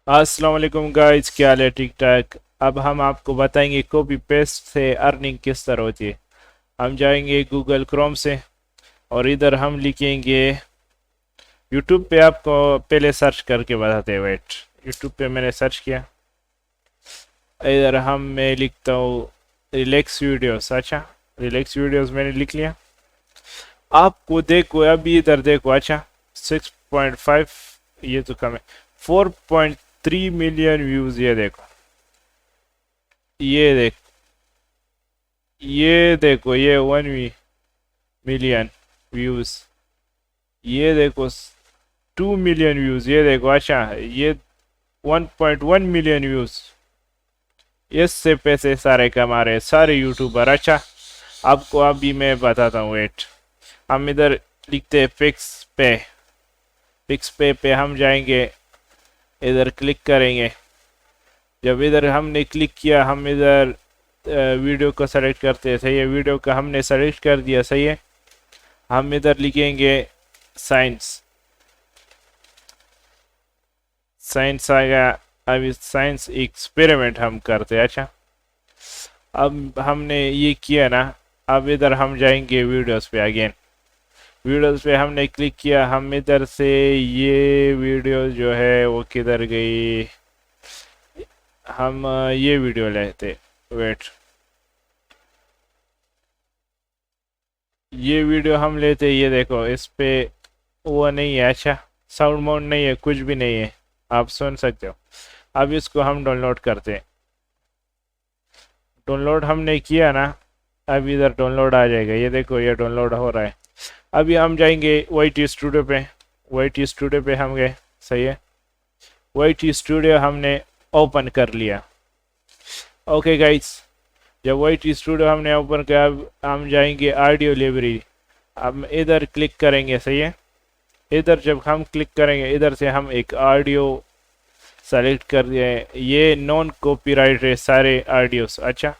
अस्सलाम वालेकुम गाइस, क्या हाल है? ठीक ठाक। अब हम आपको बताएंगे कॉपी पेस्ट से अर्निंग किस तरह होती है। हम जाएंगे गूगल क्रोम से और इधर हम लिखेंगे यूट्यूब पे। आपको पहले सर्च करके बताते हैं, वेट। यूट्यूब पे मैंने सर्च किया, इधर मैं लिखता हूँ रिलैक्स वीडियोस। अच्छा, रिलैक्स वीडियोस मैंने लिख लिया। आपको देखो अभी इधर देखो। अच्छा, 6.5, ये तो कम है। 4.3 मिलियन व्यूज, ये देखो, ये देख, ये देखो, ये 1 मिलियन व्यूज, ये देखो 2 मिलियन व्यूज, ये देखो। अच्छा, ये 1.1 मिलियन व्यूज। इससे पैसे सारे कमा रहे सारे यूट्यूबर। अच्छा, आपको अभी मैं बताता हूँ, वेट। हम इधर लिखते हैं फिक्स पे हम जाएंगे, इधर क्लिक करेंगे। जब इधर हमने क्लिक किया, हम इधर वीडियो को सेलेक्ट करते हैं। सही है, वीडियो का हमने सेलेक्ट कर दिया। सही है, हम इधर लिखेंगे साइंस। साइंस आ गया। अब इस साइंस एक्सपेरिमेंट हम करते हैं। अच्छा, अब हमने ये किया ना। अब इधर हम जाएंगे वीडियोस पे अगेन। वीडियोस पे हमने क्लिक किया, हम इधर से ये वीडियो जो है वो किधर गई। हम ये वीडियो लेते, वेट। ये वीडियो हम लेते, ये देखो, इस पे वो नहीं है। अच्छा, साउंड माउंड नहीं है, कुछ भी नहीं है, आप सुन सकते हो। अब इसको हम डाउनलोड करते हैं। डाउनलोड हमने किया ना, अब इधर डाउनलोड आ जाएगा। ये देखो, ये डाउनलोड हो रहा है। अभी हम जाएंगे वाई टी स्टूडियो पे। वाई टी स्टूडियो पे हम गए। सही है, वाई टी स्टूडियो हमने ओपन कर लिया। ओके गाइस, जब वाई टी स्टूडियो हमने ओपन किया, अब हम जाएंगे ऑडियो लाइब्रेरी। अब इधर क्लिक करेंगे। सही है, इधर जब हम क्लिक करेंगे, इधर से हम एक ऑडियो सेलेक्ट कर दिए। ये नॉन कॉपीराइट है सारे ऑडियोस। अच्छा,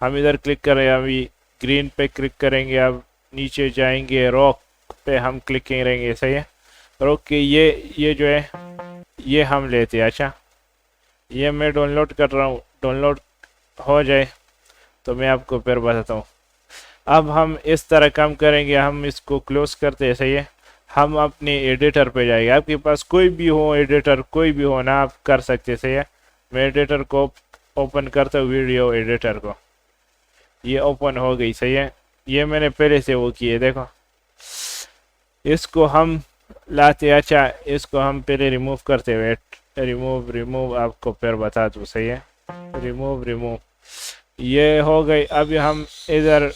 हम इधर क्लिक करें, अभी ग्रीन पे क्लिक करेंगे। अब नीचे जाएंगे, रॉक पे हम क्लिक करेंगे। सही है, रॉक के ये जो है, ये हम लेते हैं। अच्छा, ये मैं डाउनलोड कर रहा हूँ, डाउनलोड हो जाए तो मैं आपको फिर बताता हूँ। अब हम इस तरह काम करेंगे, हम इसको क्लोज करते हैं। सही है, हम अपने एडिटर पे जाएंगे। आपके पास कोई भी हो एडिटर, कोई भी हो ना, आप कर सकते। सही है, मैं एडिटर को ओपन करता हूँ, वीडियो एडिटर को। ये ओपन हो गई। सही है, ये मैंने पहले से वो किए, देखो। इसको हम लाते। अच्छा, इसको हम पहले रिमूव करते। वेट, रिमूव आपको फिर बता दूँ। सही है, रिमूव, ये हो गई। अब हम इधर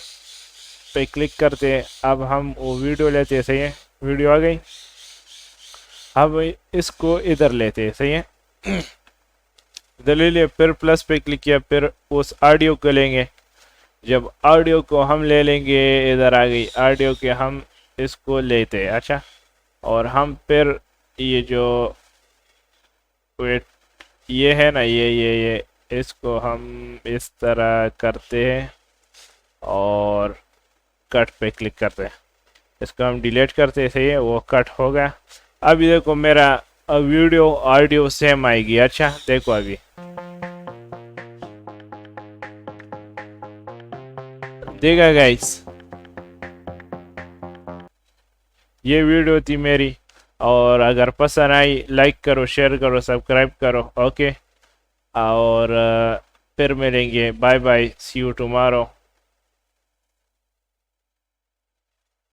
पे क्लिक करते हैं। अब हम वो वीडियो लेते हैं। सही है, वीडियो आ गई। अब इसको इधर लेते हैं। सही है, इधर ले लिया, फिर प्लस पे क्लिक किया, फिर उस ऑडियो को लेंगे। जब ऑडियो को हम ले लेंगे, इधर आ गई ऑडियो के, हम इसको लेते हैं। अच्छा, और हम फिर ये जो, वेट, ये है ना, ये इसको हम इस तरह करते हैं और कट पे क्लिक करते हैं। इसको हम डिलीट करते हैं। सही है, वो कट हो गया। अभी देखो, मेरा वीडियो ऑडियो सेम आएगी। अच्छा, देखो अभी देखा गाइस, ये वीडियो थी मेरी। और अगर पसंद आई, लाइक करो, शेयर करो, सब्सक्राइब करो। ओके, और फिर मिलेंगे। Bye bye, see you tomorrow.